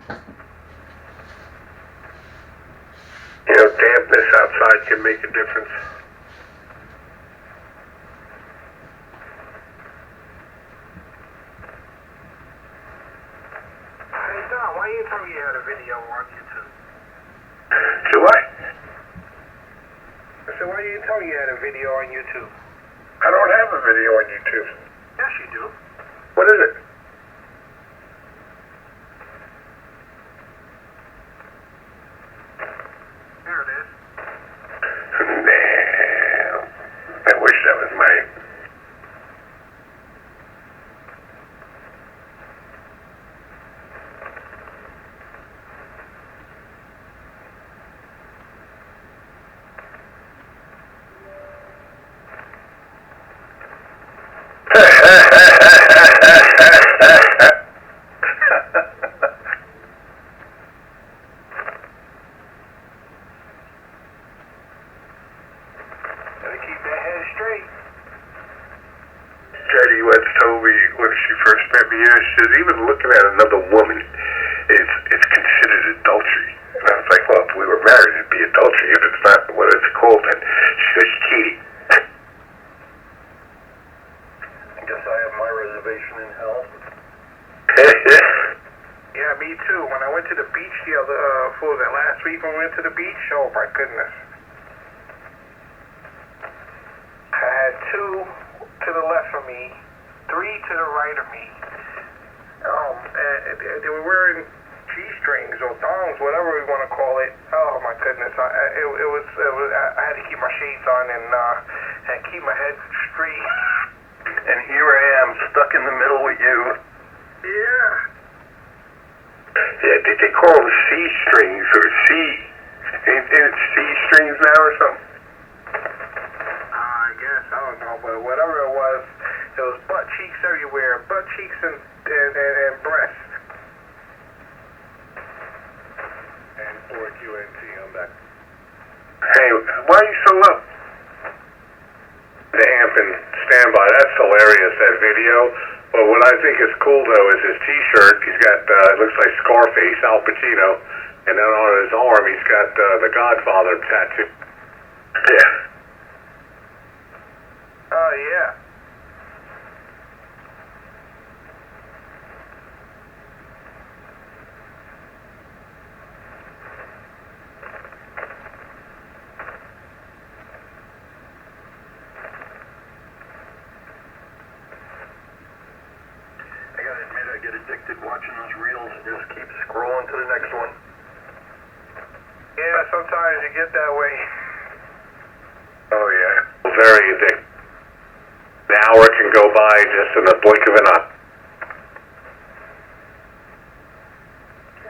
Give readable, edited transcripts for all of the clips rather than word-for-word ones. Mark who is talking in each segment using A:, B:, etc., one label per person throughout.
A: You know, dampness outside can make a difference.
B: Hey Don, why you tell me you had a video on YouTube?
A: Do I?
B: I said, why you tell me you had a video on YouTube?
A: I don't have a video on YouTube.
B: Yes, you do.
A: What is it?
B: There it is.
A: Damn. I wish that was mine.
B: Gotta keep that head straight.
A: Jody once told me when she first met me, she said, even looking at another woman it's considered adultery. And I was like, well, if we were married, it'd be adultery. If it's not what it's called, then she goes, cheating.
C: I guess I have my reservation in hell.
B: Yeah, me too. When I went to the beach the other, what was that, last week when we went to the beach? Oh my goodness. I had 2 to the left of me, 3 to the right of me. And they were wearing G-strings or thongs, whatever we want to call it. Oh my goodness. I had to keep my shades on and keep my head straight.
C: And here I am, stuck in the middle with you.
B: Yeah.
A: Yeah, did they call them C strings or C? Ain't it C strings now or something?
B: I guess, I don't know, but whatever it was butt cheeks everywhere, butt cheeks and breasts.
C: And for QNT, I'm back.
A: Hey, why are you so low? The amp and standby, that's hilarious, that video. But what I think is cool, though, is his t-shirt. He's got, it looks like Scarface, Al Pacino. And then on his arm, he's got the Godfather tattoo. Yeah.
B: Oh, yeah.
C: I gotta admit, I get addicted watching those reels and just keep scrolling to the next one.
B: Yeah, sometimes you get that way.
A: Oh, yeah. Very addictive. An hour can go by just in the blink of an eye.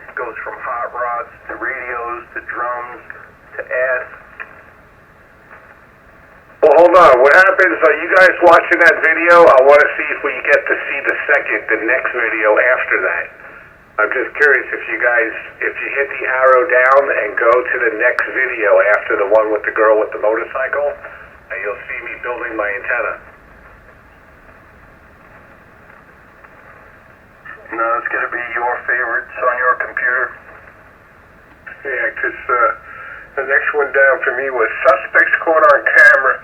C: It goes from hot rods to radios to drums to ass.
A: Well, hold on. What happens, are you guys watching that video? I want to see if we get to see the next video after that. I'm just curious if you hit the arrow down and go to the next video after the one with the girl with the motorcycle, and you'll see me building my antenna.
C: No, it's gonna be your favorites on your computer.
A: Yeah, because the next one down for me was suspects caught on camera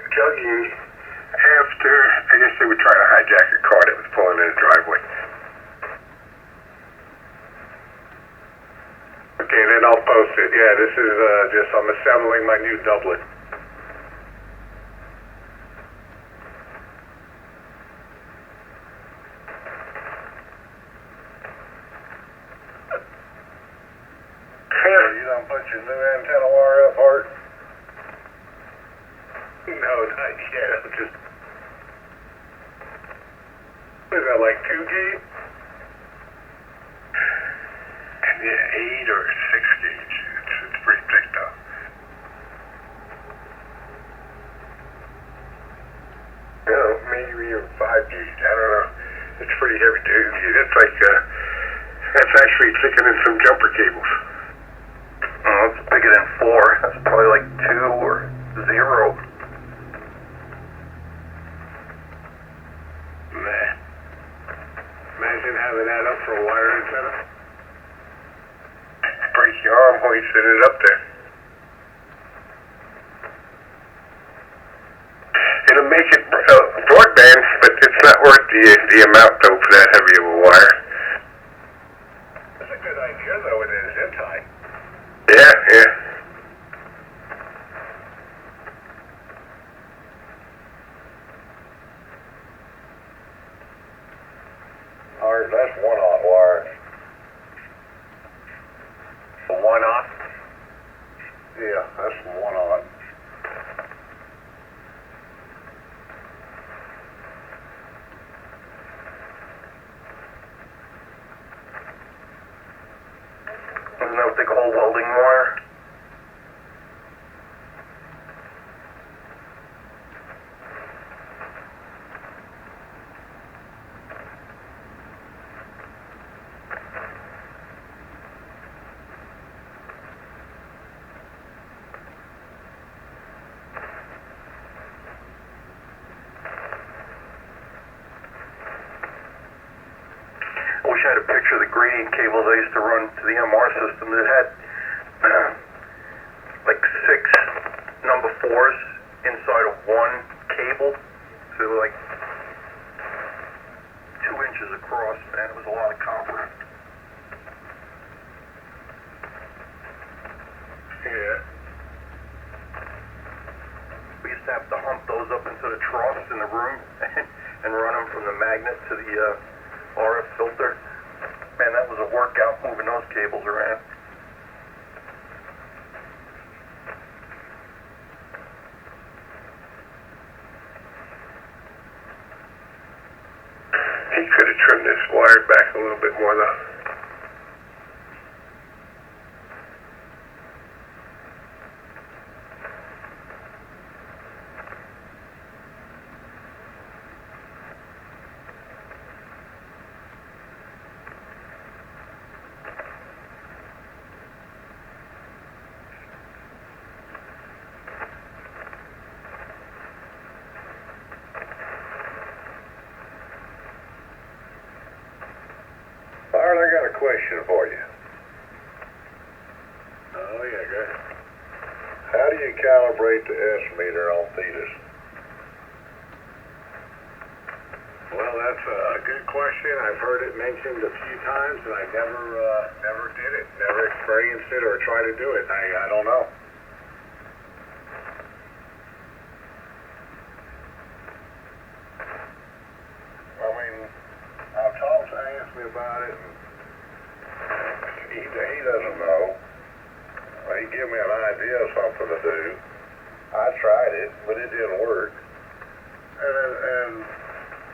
A: jogging after, I guess they were trying to hijack a car that was pulling in a driveway. Okay, then I'll post it. Yeah, this is I'm assembling my new doublet.
C: You don't put your new antenna wire up, Art?
A: No, not yet. I'm just... What is that, like 2 gauge? Yeah, 8 or 6 gauge. It's pretty thick, though. No, maybe even 5 gauge. I don't know. It's pretty heavy duty. It's like, that's actually thicker than some jumper cables.
C: Oh, it's bigger than 4. That's probably like 2 or 0.
A: Nah. Imagine having that up for a wire antenna. break your arm hoisting it up there. It'll make it broadband, but it's not worth the amount though for that heavy of a wire. That's a good idea though, it is zip tie. Yeah.
C: Ours, that's 1-aught wire.
A: A 1-aught?
C: Yeah, that's 1-aught. Isn't that what they call welding wire? I wish I had a picture of the gradient cables I used to run to the MR system that had like 6 number 4s inside of one cable. So they were like 2 inches across, man. It was a lot of copper.
A: Yeah.
C: We used to have to hump those up into the troughs in the room and run them from the magnet to the RF filter. Man, that was a workout moving those cables around.
A: He could have trimmed this wire back a little bit more though.
C: Art, I got a question for you.
A: Oh yeah, good.
C: How do you calibrate the S meter on thetas?
A: Well, that's a good question. I've heard it mentioned a few times, and I never did it, never experienced it or tried to do it. I don't know.
C: I mean, I've talked to Anthony about it, and he doesn't know. He gave me an idea of something to do. I tried it, but it didn't work. And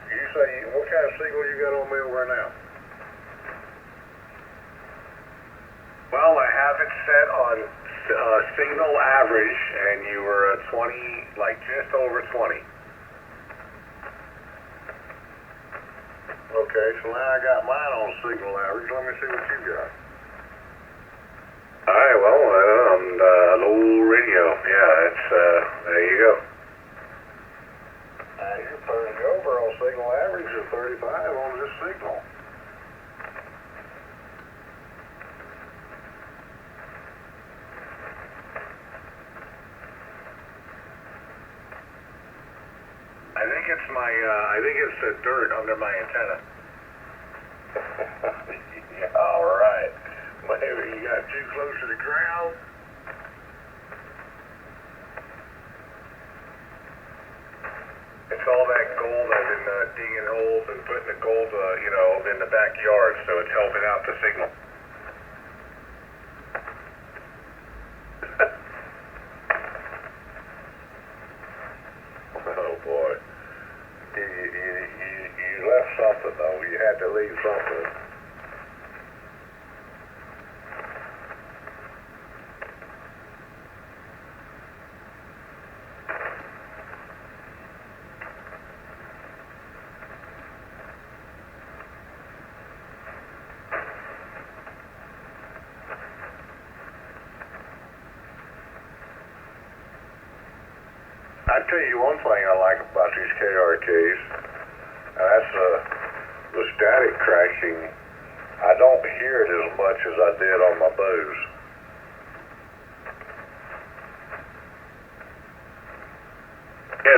C: you say, what kind of signal you got on me over now?
A: Well, I have it set on signal average, and you were at 20, like just over 20.
C: Okay, so now I got mine on signal average. Let me see what you got.
A: All right, well, on low radio, yeah, it's there you go.
C: You're 30 over on signal average and 35 on this signal.
A: I think it's the dirt under my antenna.
C: Yeah, all right. Maybe you got too close to the ground.
A: It's all that gold I've been digging holes and putting the gold, in the backyard, so it's helping out the signal.
C: Oh boy. You left something though. You had to leave something. I tell you one thing I like about these KRKs, and that's the static crashing. I don't hear it as much as I did on my bows.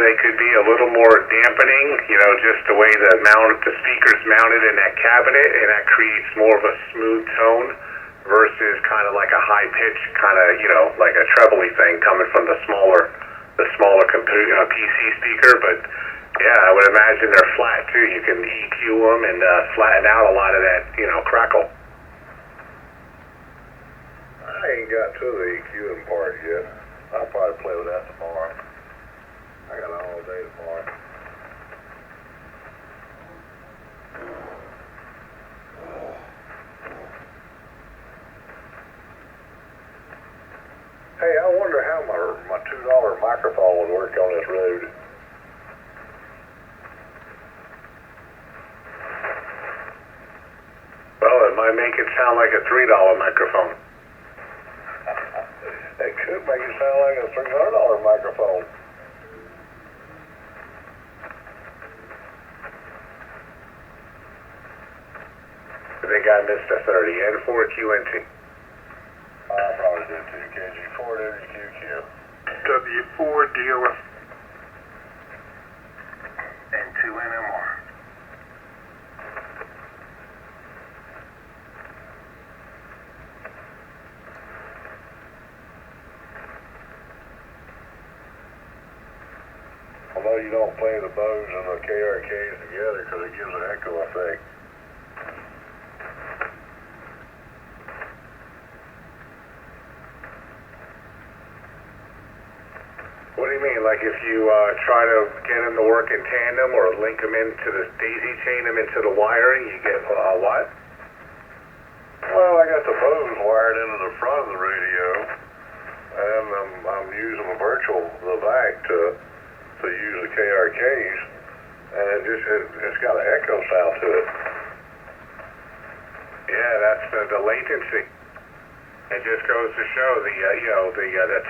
A: they could be a little more dampening, you know, just the way the speaker's mounted in that cabinet, and that creates more of a smooth tone versus kind of like a high pitch, kind of, you know, like a trebly thing coming from the smaller PC speaker. But yeah, I would imagine they're flat too. You can EQ them and flatten out a lot of that, you know, crackle.
C: I ain't got to the EQing part yet. I'll probably play with that tomorrow. I got all day tomorrow. Hey, I wonder how my $2 microphone would work on this road.
A: Well, it might make it sound like a $3 microphone.
C: It could make it sound like a $300 microphone.
A: I think I missed a 30. N4QNT.
C: I probably did too. KG4WQQ.
B: W4 dealer. And 2 NMR.
C: Although you don't play the Bose and the KRKs together because it gives an echo effect.
A: What do you mean? Like if you try to get them to work in tandem or link them into the daisy chain them into the wiring, you get what?
C: Well, I got the Bose wired into the front of the radio, and I'm using the VAC to use the KRKs, and it's got an echo sound to it.
A: Yeah, that's the latency. It just goes to show the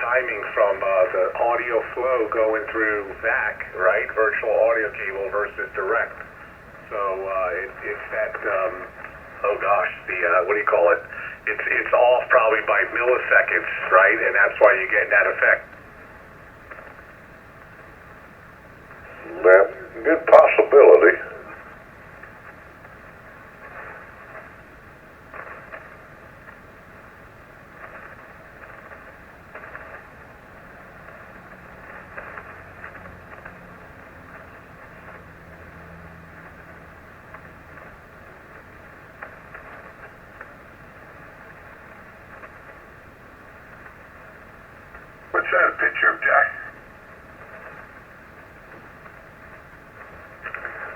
A: timing from the audio flow going through VAC, right? Virtual audio cable versus direct. So it's that what do you call it? It's off probably by milliseconds, right? And that's why you're getting that effect.
C: Well, good possibility.
B: What's that a picture of, Jack?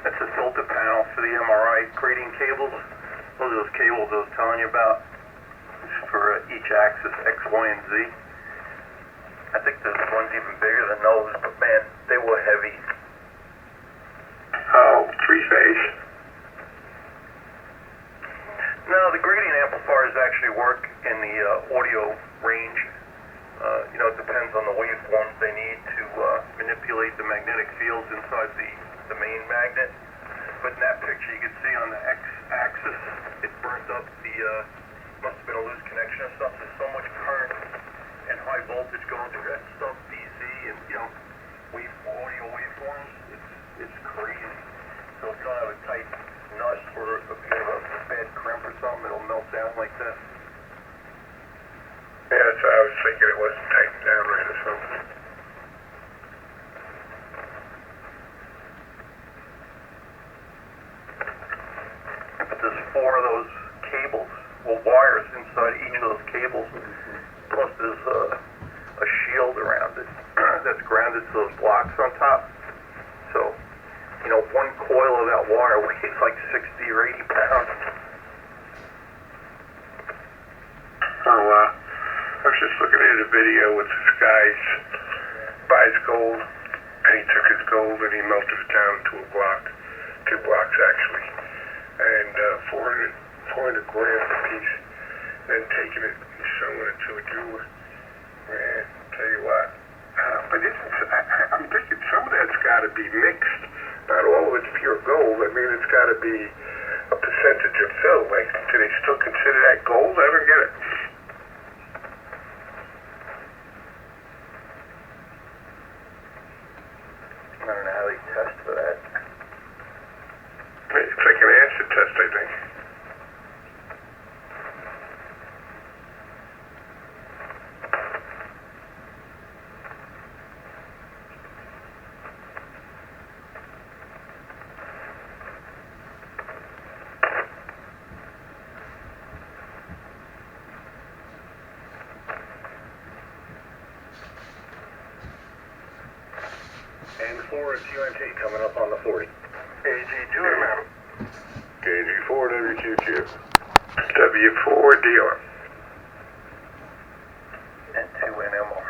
B: That's a filter panel for the MRI grading cables. Those are those cables I was telling you about. It's for each axis, X, Y, and Z. I think this one's even bigger than those, but man, they were heavy. Oh, three-phase? No, the grading amplifiers actually work in the audio range. It depends on the waveforms they need to manipulate the magnetic fields inside the main magnet. But in that picture, you can see on the x-axis, it burnt up must have been a loose connection or something. There's so much current and high voltage going through that stuff, DC, and, audio waveforms. It's crazy. So if you don't have a tight nut or if you have a bad crimp or something, it'll melt down like that. Yeah, that's what I was thinking. It wasn't tightened down right or something. But there's 4 of those cables, wires inside each of those cables. Plus there's a shield around it that's grounded to those blocks on top. So, one coil of that wire weighs like 60 or 80 pounds. Oh, wow. I was just looking at a video with this guy buys gold, and he took his gold and he melted it down to a block, 2 blocks actually, and 400 grams a piece, then taking it and sewing it to a jeweler. Man, tell you what, but I'm thinking some of that's got to be mixed. Not all of it's pure gold. I mean, it's got to be a percentage of silver. Like, do they still consider that gold? I don't get it.
C: QNT coming up on the 40.
B: AG2 remember.
C: KG4 WQQ.
B: W4 DR. And 2 NMR.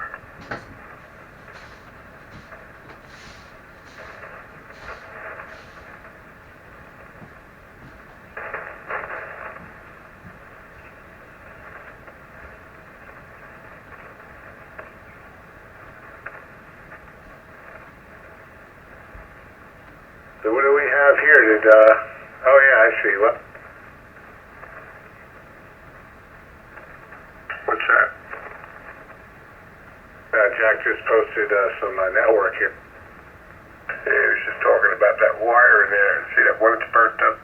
A: So what do we have here? Oh yeah, I see. What?
B: What's that?
A: Jack just posted some network here.
B: Yeah, he was just talking about that wire in there. See that one that's burnt up?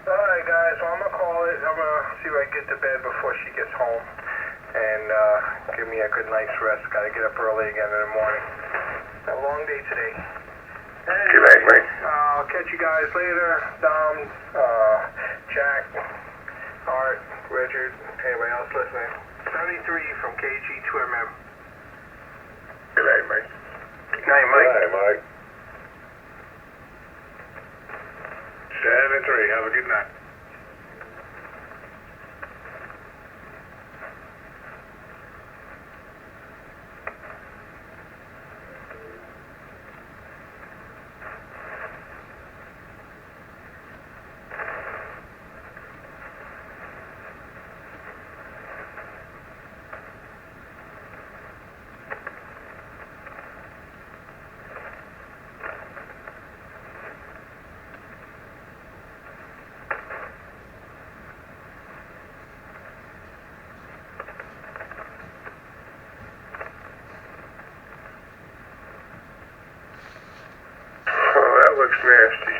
B: Alright guys, well I'm gonna call it. I'm gonna see if I can get to bed before she gets home. And give me a good night's rest. Gotta get up early again in the morning. A long day today. Good night, mate. I'll catch you guys later. Dom, Jack, Art, Richard, anybody else listening. 73 from KG2MM. Good night, Mike. Good night, Mike.
C: Good night, Mike.
A: 7-3. Have a good night.
B: That looks nasty.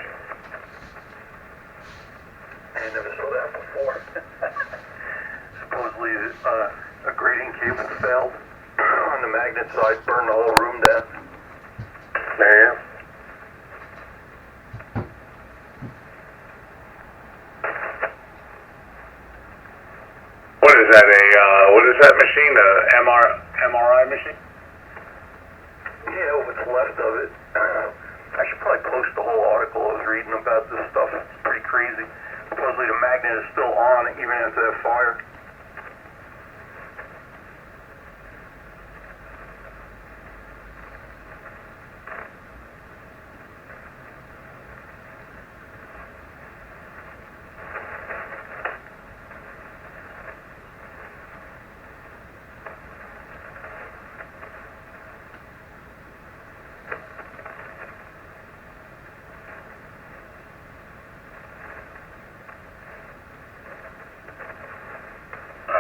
B: I never saw that before. Supposedly a grading cable failed on the magnet side, burned the whole room down. Yeah.
A: What is that? What is that machine? A MRI machine?
B: Yeah, what's left of it. I should probably post the whole article I was reading about this stuff. It's pretty crazy. Supposedly the magnet is still on even after that fire.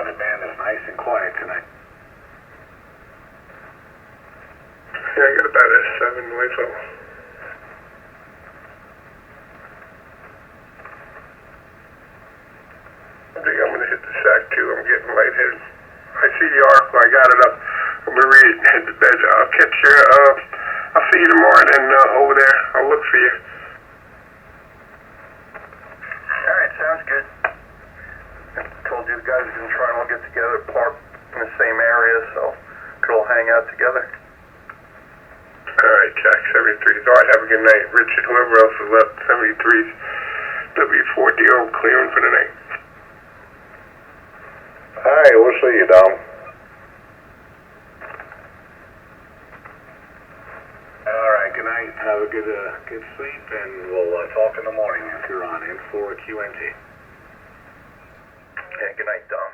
A: The band is nice and quiet tonight.
B: Yeah, I got about a 7 noise level. I think I'm gonna hit the sack too. I'm getting lightheaded. I see the article. I got it up. I'm gonna read it and hit the bed. I'll catch you. I'll see you tomorrow and over there. I'll look for you. All right, sounds good. I told you the guys are gonna try and all get together, park in the same area, so could all hang out together. All right, Jack, 73. All right, have a good night. Richard, whoever else is left, 73's W4DO clearing for the night.
C: All right, we'll see you, Dom.
A: All right. Good night. Have a good sleep, and we'll talk in the morning if you're on in for QNT.
B: Yeah, good night, Dom.